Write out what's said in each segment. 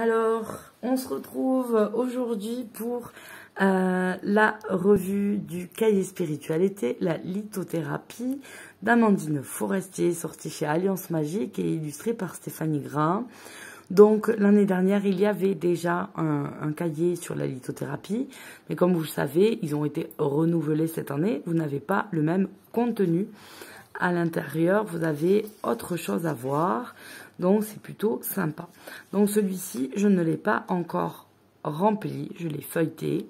Alors, on se retrouve aujourd'hui pour la revue du cahier spiritualité, la lithothérapie d'Amandine Forestier, sortie chez Alliance Magique et illustrée par Stéphanie Grain. Donc, l'année dernière, il y avait déjà un cahier sur la lithothérapie, mais comme vous le savez, ils ont été renouvelés cette année. Vous n'avez pas le même contenu. À l'intérieur, vous avez autre chose à voir, donc c'est plutôt sympa. Donc celui-ci, je ne l'ai pas encore rempli, je l'ai feuilleté,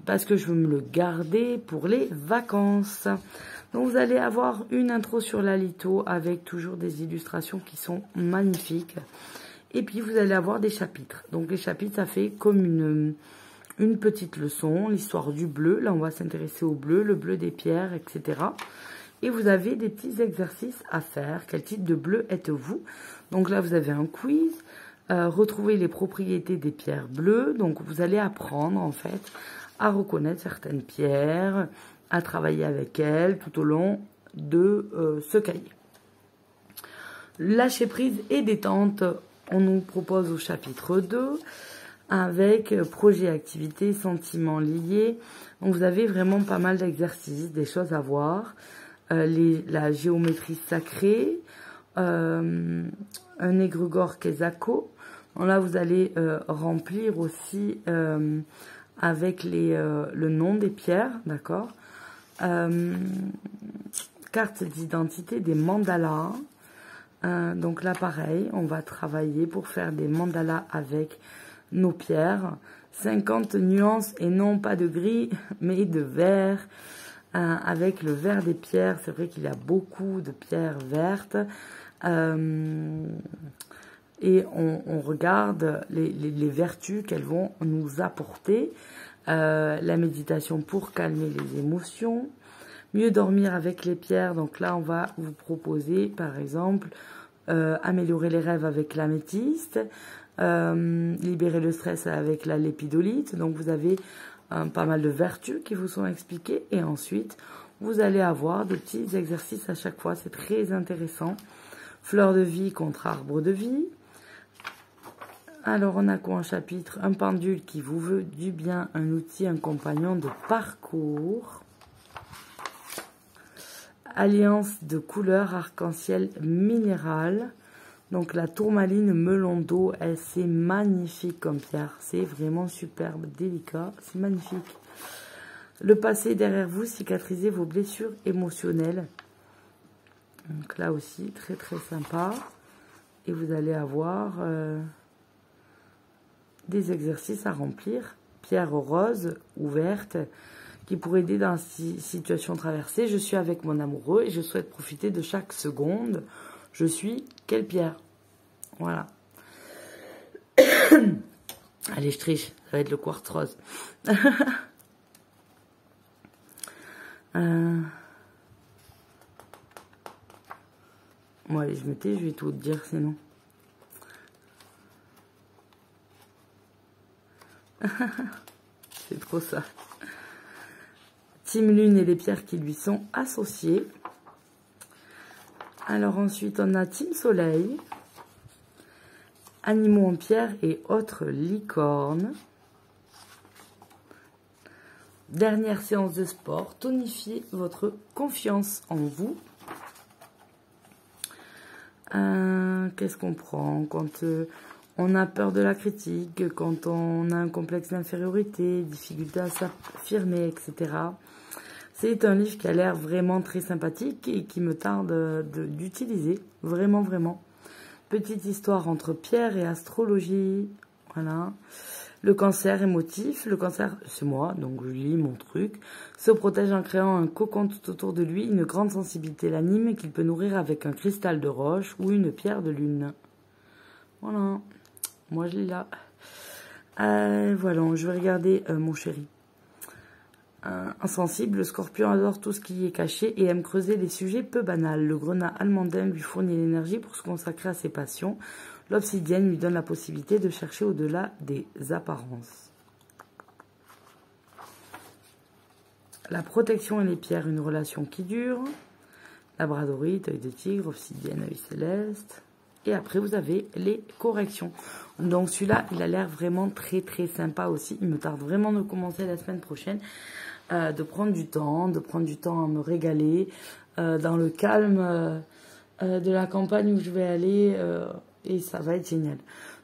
parce que je veux me le garder pour les vacances. Donc vous allez avoir une intro sur la litho, avec toujours des illustrations qui sont magnifiques. Et puis vous allez avoir des chapitres. Donc les chapitres, ça fait comme une petite leçon, l'histoire du bleu. Là, on va s'intéresser au bleu, le bleu des pierres, etc. Et vous avez des petits exercices à faire. Quel type de bleu êtes-vous? Donc là, vous avez un quiz. Retrouver les propriétés des pierres bleues. Donc vous allez apprendre en fait à reconnaître certaines pierres, à travailler avec elles tout au long de ce cahier. Lâcher prise et détente, on nous propose au chapitre 2 avec projet, activité, sentiments liés. Donc vous avez vraiment pas mal d'exercices, des choses à voir. La géométrie sacrée, un égrégore Kesako. Là, vous allez remplir aussi avec le nom des pierres, d'accord. Carte d'identité des mandalas. Donc là, pareil, on va travailler pour faire des mandalas avec nos pierres. 50 nuances et non pas de gris, mais de vert. Avec le vert des pierres, c'est vrai qu'il y a beaucoup de pierres vertes. Et on regarde les vertus qu'elles vont nous apporter. La méditation pour calmer les émotions. Mieux dormir avec les pierres. Donc là, on va vous proposer, par exemple, améliorer les rêves avec l'améthyste. Libérer le stress avec la lépidolite. Donc vous avez pas mal de vertus qui vous sont expliquées. Et ensuite, vous allez avoir des petits exercices à chaque fois. C'est très intéressant. Fleur de vie contre arbre de vie. Alors, on a quoi en chapitre? Un pendule qui vous veut du bien, un outil, un compagnon de parcours. Alliance de couleurs arc-en-ciel minéral. Donc, la tourmaline melon d'eau, c'est magnifique comme pierre. C'est vraiment superbe, délicat, c'est magnifique. Le passé derrière vous, cicatrisez vos blessures émotionnelles. Donc là aussi, très très sympa. Et vous allez avoir des exercices à remplir. Pierre rose ou verte qui pourrait aider dans la situation traversée. Je suis avec mon amoureux et je souhaite profiter de chaque seconde. Je suis quelle pierre? Voilà. Allez, je triche. Ça va être le quartz rose. Bon, allez, je me tais, je vais tout te dire sinon. C'est trop ça. Team Lune et les pierres qui lui sont associées. Alors ensuite, on a Team Soleil. Animaux en pierre et autres licornes. Dernière séance de sport. Tonifiez votre confiance en vous. Qu'est-ce qu'on prend quand on a peur de la critique, quand on a un complexe d'infériorité, difficulté à s'affirmer, etc. C'est un livre qui a l'air vraiment très sympathique et qui me tarde d'utiliser. Vraiment, vraiment. Petite histoire entre pierre et astrologie. Voilà. Le cancer émotif. Le cancer, c'est moi, donc je lis mon truc. Se protège en créant un cocon tout autour de lui. Une grande sensibilité l'anime qu'il peut nourrir avec un cristal de roche ou une pierre de lune. Voilà. Moi, je l'ai là. Voilà, je vais regarder mon chéri. Insensible, le scorpion adore tout ce qui est caché et aime creuser des sujets peu banals. Le grenat almandin lui fournit l'énergie pour se consacrer à ses passions. L'obsidienne lui donne la possibilité de chercher au-delà des apparences. La protection et les pierres, une relation qui dure. Labradorite, œil de tigre, obsidienne, œil céleste. et après vous avez les corrections. Donc celui-là, il a l'air vraiment très très sympa aussi. Il me tarde vraiment de commencer la semaine prochaine, de prendre du temps à me régaler, dans le calme de la campagne où je vais aller, et ça va être génial.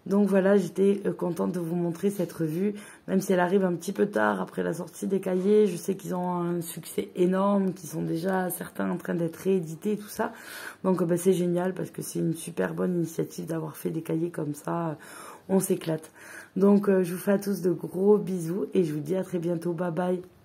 Donc voilà, j'étais contente de vous montrer cette revue, même si elle arrive un petit peu tard après la sortie des cahiers. Je sais qu'ils ont un succès énorme, qu'ils sont déjà certains en train d'être réédités et tout ça. Donc bah, c'est génial parce que c'est une super bonne initiative d'avoir fait des cahiers comme ça. On s'éclate. Donc je vous fais à tous de gros bisous et je vous dis à très bientôt. Bye bye.